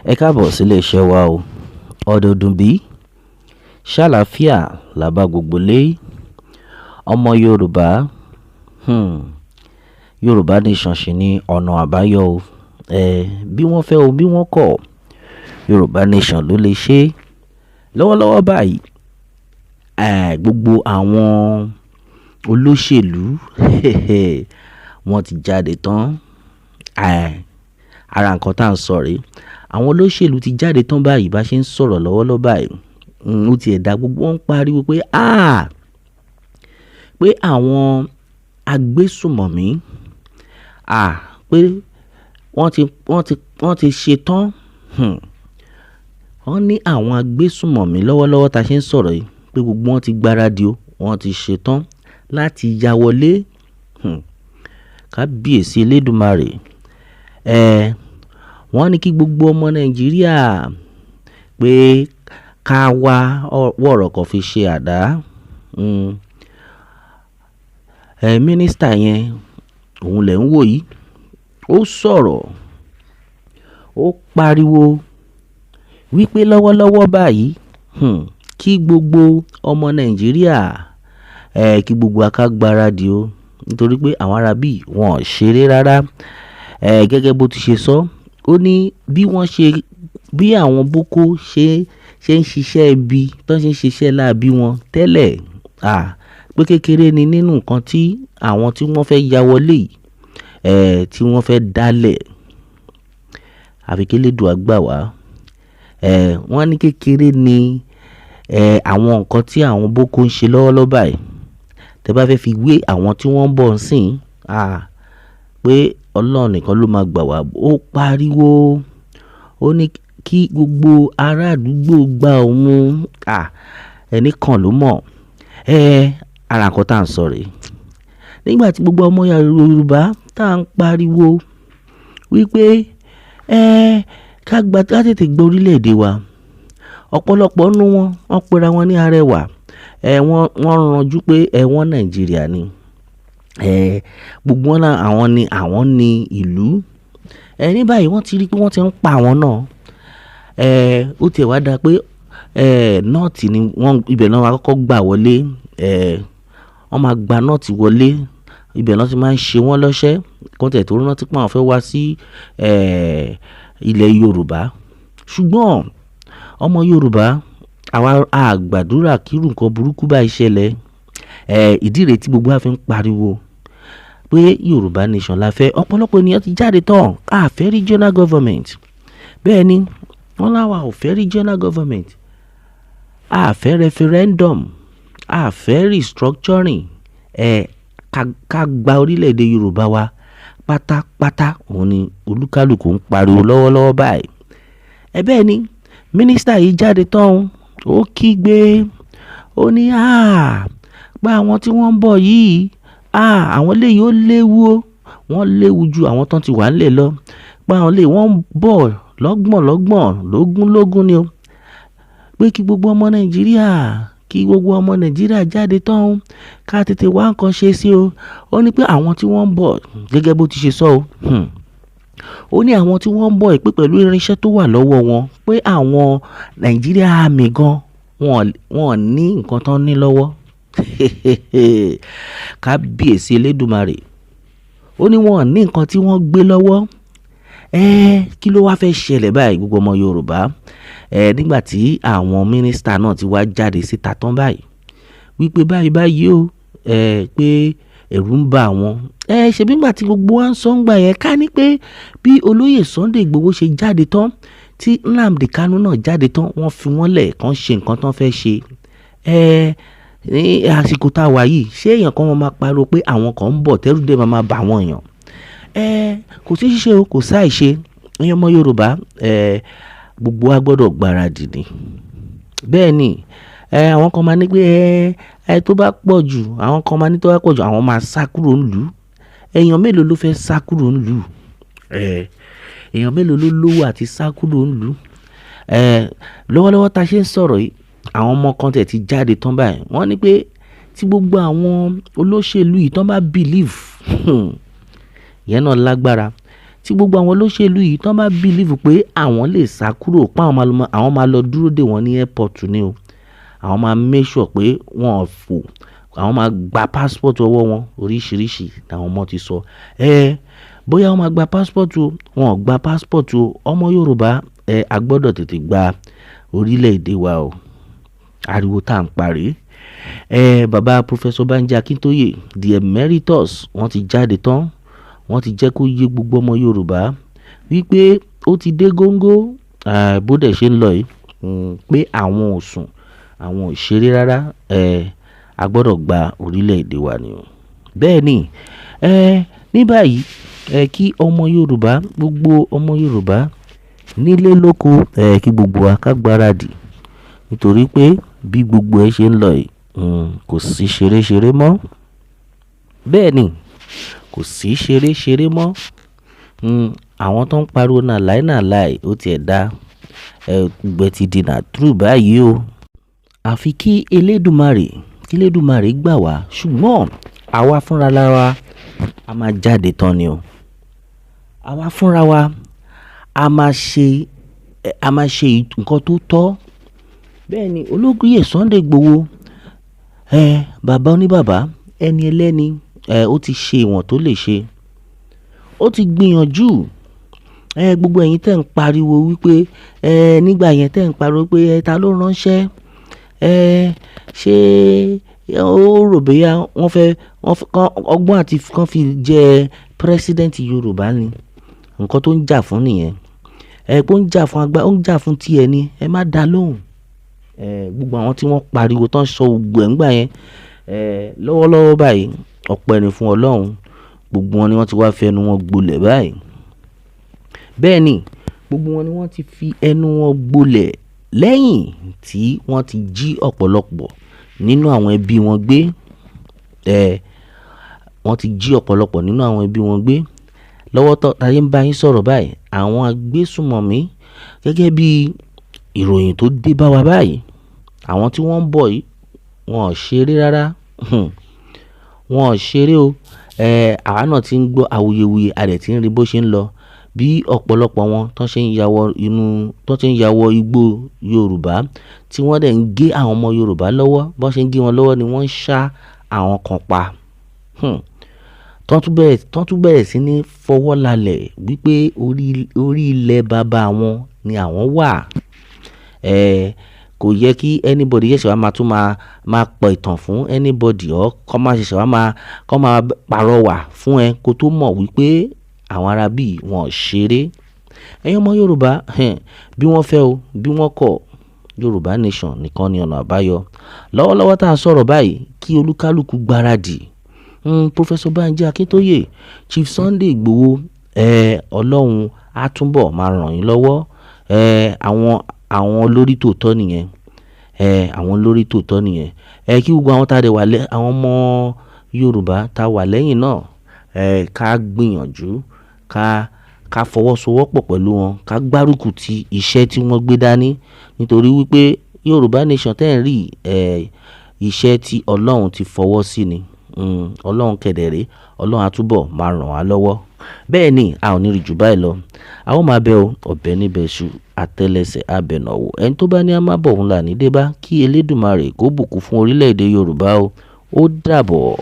Ẹ káàbọ̀ sílé iṣẹ́ wa o. Ọdọọdún bí ṣàlàáfíà la bá gbogbo lé. Ọmọ Yorùbá, Yorùbá nation ṣì ní ọ̀nà àbáyọ o. Bí wọ́n fẹ́ o bí wọ́n kọ̀, Yorùbá nation ló lè ṣe. Lọ́wọ́lọ́wọ́ báyìí, gbogbo àwọn olóṣèlú wọ́n ti jáde tán. Ara nǹkan tá à ń sọ rèé. Àwọn olóṣèlú ti jáde tán báyìí bá ṣe ń sọ̀rọ̀ lọ́wọ́lọ́wọ́ báyìí. Ó ti ẹ̀dá gbogbo wọn ń pariwo pé pé àwọn agbésùmọ̀mí pé wọ́n ti ṣe tán. Wọ́n ní àwọn agbésùmọ̀mí lọ́wọ́lọ́wọ́ tá a ṣe ń sọ̀rọ̀ yìí pé gbogbo wọn ti gbáradì o, wọ́n ti ṣe tán láti ya wọlé. Kábíyèsí Elédùmarè. Wọ́n ní kí gbogbo ọmọ Nàìjíríà pé ká wá wọ̀rọ̀ kan fi ṣe àdá. Mínísítà yẹn òun lẹ̀ ń wò yìí, ó sọ̀rọ̀, ó pariwo wípé lọ́wọ́lọ́wọ́ báyìí kí gbogbo ọmọ Nàìjíríà kí gbogbo wa ká gbáradì o, nítorí pé àwọn ará bí wọn ò ṣeré rárá. Gẹ́gẹ́ bó ti ṣe sọ, ó ní bí àwọn boko ṣe ń ṣiṣẹ́ ibi tó ṣe ń ṣiṣẹ́ láabi wọn tẹ́lẹ̀, pé kékeré ni nínú nǹkan tí àwọn tí wọ́n fẹ́ ya wọlé tí wọ́n fẹ́ dálẹ̀. Àfi kí Elédùà gbà wá. Wọ́n ní kékeré ni àwọn nǹkan tí àwọn boko ń ṣe lọ́wọ́lọ́wọ́ báyìí. Tẹ́ bá fẹ́ fi wé àwọn tí wọ́n ń bọ̀ ń sìn, pé Ọlọ́run nìkan ló máa gbà wá. Ó pariwo, ó ní kí gbogbo ará àdúgbò gba òun. Ẹnì kan ló mọ̀. Ara nǹkan tá à ń sọ rèé. Nígbà tí gbogbo ọmọ Yorùbá tá à ń pariwo wípé ká tètè gba orílẹ̀-èdè wa, ọ̀pọ̀lọpọ̀ nínú wọn wọ́n pera wọn ní arẹwà. Wọ́n ranjú pé wọ́n Nàìjíríà ni. Gbogbo wọn náà àwọn ní ìlú. Ní báyìí wọ́n ti rí pé wọ́n ti ń pa àwọn náà. Ó tiẹ̀ wá dáa pé nọ́ọ̀tì ni ibẹ̀ náà wá kọ́kọ́ gbà wọlé. Wọ́n máa gba nọ́ọ̀tì wọlé. Ibẹ̀ náà ti máa ń ṣe wọ́n lọ́ṣẹ́. Kọ́ńtẹ̀ tó rántí pé àwọn fẹ́ wá sí ilẹ̀ Yorùbá. Ṣùgbọ́n ọmọ Yorùbá, àwa àgbàdúrà kírú nǹkan burúkú báyìí ṣẹlẹ̀. Ìdí rèé tí gbogbo wa fi ń pariwo pé Yorùbá nation la fẹ́. Ọ̀pọ̀lọpọ̀ ènìyàn ti jáde tán. A fẹ́ regional government. Bẹ́ẹ̀ ni wọ́n láwa ò fẹ́ regional government. A fẹ́ referendum. A fẹ́ restructuring. Ká gba orílẹ̀-èdè Yorùbá wa pátápátá. Òun ni olúkálùkù ń pariwo lọ́wọ́lọ́wọ́ báyìí. Bẹ́ẹ̀ ni mínísítà yìí jáde tán. Ó kígbe. Ó ní pé àwọn tí wọ́n ń bọ̀ yìí, àwọn eléyìí ó léwu o. Wọ́n léwu ju àwọn tán ti wà nílẹ̀ lọ. Pé àwọn eléyìí wọ́n ń bọ̀ lọ́gbọ̀n lógún ni o. Pé kí gbogbo ọmọ Nàìjíríà jáde tán. Ká tètè wá nǹkan ṣe sí o. Ó ní pé àwọn tí wọ́n ń bọ̀, gẹ́gẹ́ bó ti ṣe sọ o. Ó ní àwọn tí wọ́n ń bọ̀ pé pẹ̀lú irinṣẹ́ tó wà lọ́wọ́ wọn, pé àwọn Nàìjíríà àmì gan wọn ní nǹkan tán ní lọ́wọ́. Kábíyèsí Elédùmarè. Ó ní wọn ní nǹkan tí wọ́n gbé lọ́wọ́. Kí ló wá fẹ́ ṣẹlẹ̀ báyìí gbogbo ọmọ Yorùbá? Nígbà tí àwọn mínísítà náà ti wá jáde síta tán báyìí wípé báyìí o, pé ẹ̀rù ń bà wọ́n. Ṣebí nígbà tí gbogbo wa ń sọ ń gbà yẹn, ká ní pé bí olóyè Sunday Igboho ṣe jáde tán, tí Nnamdi Kanu náà jáde tán, wọ́n fi wọ́n lẹ̀ kán ṣe nǹkan tán fẹ́ ṣe. Ní àsìkò tá a wà yìí, ṣé èèyàn kan máa pariwo pé àwọn kan ń bọ̀ tẹ́rù dé máa bà wọ́n èèyàn? Kò sí ṣíṣe o, kò sáì ṣe. Ẹ̀yin ọmọ Yorùbá, gbogbo wa gbọ́dọ̀ gbáradì ni. Bẹ́ẹ̀ ni àwọn kan máa ní pé tó bá pọ̀ jù, àwọn kan máa ní tó bá pọ̀ jù àwọn máa sá kúrò nílùú. Èèyàn mélòó ló fẹ́ sá kúrò nílùú? Èèyàn mélòó ló lówó àti sá kúrò nílùú? Lọ́wọ́lọ́wọ́ tá a ṣe ń sọ̀rọ̀ yìí, àwọn ọmọ kan tẹ̀ ti jáde tán báyìí. Wọ́n ní pé tí gbogbo àwọn olóṣèlú yìí tán bá believe, ìyẹn náà lágbára. tí gbogbo àwọn olóṣèlú yìí tán bá believe pé àwọn lè sá kúrò pé àwọn máa lọ dúró dè wọ́n ní airport ni o, àwọn máa make sure pé wọ́n ò fò, àwọn máa gba passport ọwọ́ wọn oríṣiríṣi làwọn ọmọ ti sọ. Bóyá wọ́n máa gba passport o, wọn ò gba passport o, ọmọ Yorùbá a gbọ́dọ̀ tètè gba orílẹ̀-èdè wa o. Ariwo tá à ń parí. Bàbá Professor Banji Akintoye the emeritus wọ́n ti jáde tán, wọ́n ti jẹ́ kó yé gbogbo ọmọ Yorùbá wípé ó ti dé góńgó bó dẹ̀ ṣe ń lọ yìí pé àwọn ò sùn, àwọn ò ṣeré rárá, a gbọ́dọ̀ gba orílẹ̀-èdè wa ni o. Bẹ́ẹ̀ ni ní báyìí kí ọmọ Yorùbá, gbogbo ọmọ Yorùbá nílé lóko kí gbogbo wa ká gbáradì nítorí pé bí gbogbo ẹ ṣe ń lọ yìí kò sí ṣeré mọ́. Bẹ́ẹ̀ ni kò sí ṣeré mọ́. Àwọn tó ń pariwo nàláì ó tiẹ̀ dá gbẹ ti di nà true báyìí o. Àfi kí Elédùmarè gbà wá, ṣùgbọ́n àwa fúnra lára a máa jáde tán ni o. Àwa fúnra wa a máa ṣe nǹkan tó tọ́. Bẹ́ẹ̀ ni Olóyè Sunday Igboho bàbá oníbàbá ẹni ẹlẹ́ni ó ti ṣe ìwọ̀n tó lè ṣe, ó ti gbìyànjú. Gbogbo ẹ̀yin tẹ́ ń pariwo wípé nígbà yẹn tẹ́ ń pariwo pé ta ló ránṣẹ́, ṣé ó rò bóyá wọ́n fẹ́ ọgbọ́n àti kan fi jẹ president Yorùbá ni nǹkan tó ń jà fún nìyẹn. Pé ó ń jà fún ó ń jà fún tiẹ̀ ni, ẹ má dá lóhùn. Gbogbo àwọn tí wọ́n pariwo tán sọ gbogbo ẹ̀ ńgbà yẹn lọ́wọ́lọ́wọ́ báyìí ọpẹ́ ni fún Ọlọ́run, gbogbo wọn ni wọ́n ti wá fi ẹnu wọn gbolẹ̀ báyìí. Bẹ́ẹ̀ ni gbogbo wọn ni wọ́n ti fi ẹnu wọn gbolẹ̀ lẹ́yìn tí wọ́n ti jí ọ̀pọ̀lọpọ̀ nínú àwọn ẹbí wọn gbé. Wọ́n ti jí ọ̀pọ̀lọpọ̀ nínú àwọn ẹbí wọn gbé. Lọ́wọ́ tó ayé ń bá yín sọ̀rọ̀ báyìí, àwọn agbésùmọ̀mí gẹ́gẹ́ bí ìròyìn tó dé bá wa báyìí, àwọn tí wọ́n ń bọ̀ yìí wọn ò ṣeré rárá. Wọn ò ṣeré o. Àwa náà ti ń gbọ́ awuyewuye, a dẹ̀ ti ń rí bó ṣe ń lọ, bí ọ̀pọ̀lọpọ̀ wọn tán ṣe ń ya wọ igbó Yorùbá tí wọ́n dẹ̀ ń gé àwọn ọmọ Yorùbá lọ́wọ́, bọ́n ṣe ń gé wọn lọ́wọ́ ni wọ́n ń ṣá àwọn kan pa. Tán tún bẹ̀rẹ̀ sí ní fọwọ́ lalẹ̀ wípé orí ilẹ̀ bàbá wọn ni àwọn wà. Kò yẹ kí anybody ṣẹ̀ṣẹ̀ wá máa tún máa pọ̀ ìtàn fún anybody kọ́ máa ṣẹ̀ṣẹ̀ wá kọ́ máa pàrọwà fún ẹ kó tó mọ̀ wípé àwọn ará bíi wọn ò ṣeré. Ẹ̀yin ọmọ Yorùbá bí wọ́n fẹ́ o bí wọ́n kọ̀, Yorùbá nation nìkan ni ọ̀nà àbáyọ. Lọ́wọ́lọ́wọ́ tá a sọ̀rọ̀ báyìí kí olúkálùkù gbáradì. Professor Banji Akintoye, Chief Sunday Igboho, Ọlọ́run á túbọ̀ máa ràn yín lọ́wọ́. Àwọn olórí tòótọ́ nìyẹn. Àwọn olórí tòótọ́ nìyẹn. Kí gbogbo àwọn tá a dẹ̀ wà àwọn ọmọ Yorùbá tá a wà lẹ́yìn náà ká gbìyànjú ká fọwọ́sowọ́pọ̀ pẹ̀lú wọn, ká gbárùkù ti iṣẹ́ tí wọ́n gbé dání, nítorí wípé Yorùbá nation tẹ́ ń rí iṣẹ́ tí Ọlọ́run ti fọwọ́ sí ni. Ọlọ́run kẹ̀dẹ̀rẹ́, Ọlọ́run á túbọ̀ máa ràn wá lọ́wọ́. Bẹ́ẹ̀ ni a ò ní rí jù báyìí lọ. A ó máa bẹ ọ̀bẹ níbẹ̀ ṣu àtẹ́lẹsẹ̀ abẹ̀nàwó. Ẹni tó bá ní a máa bọ̀ òun là ní dé bá, kí Elédùmarè kó bùkún fún orílẹ̀-èdè Yorùbá o. Ó dàbọ̀.